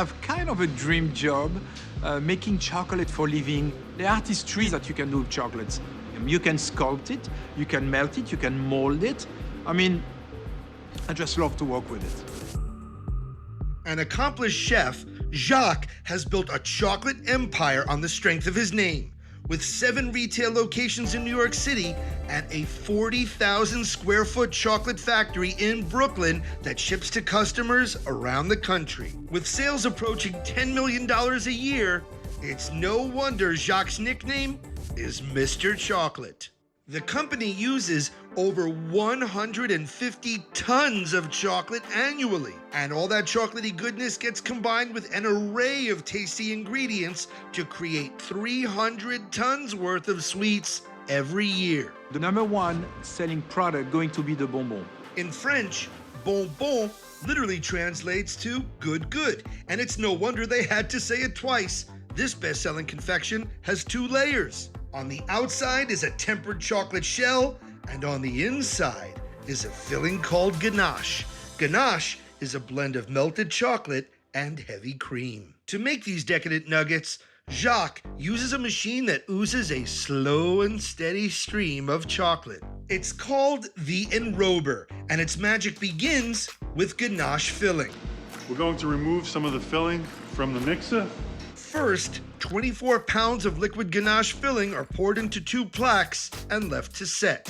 have kind of a dream job, making chocolate for living. The artistry that you can do with chocolates. You can sculpt it, you can melt it, you can mold it. I mean, I just love to work with it. An accomplished chef, Jacques has built a chocolate empire on the strength of his name, with 7 retail locations in New York City and a 40,000 square foot chocolate factory in Brooklyn that ships to customers around the country. With sales approaching $10 million a year, it's no wonder Jacques' nickname is Mr. Chocolate. The company uses over 150 tons of chocolate annually, and all that chocolatey goodness gets combined with an array of tasty ingredients to create 300 tons worth of sweets every year. The #1 selling product going to be the bonbon. In French, bonbon literally translates to good, and it's no wonder they had to say it twice. This best-selling confection has 2 layers. On the outside is a tempered chocolate shell, and on the inside is a filling called ganache. Ganache is a blend of melted chocolate and heavy cream. To make these decadent nuggets, Jacques uses a machine that oozes a slow and steady stream of chocolate. It's called the enrober, and its magic begins with ganache filling. We're going to remove some of the filling from the mixer. First, 24 pounds of liquid ganache filling are poured into 2 plaques and left to set.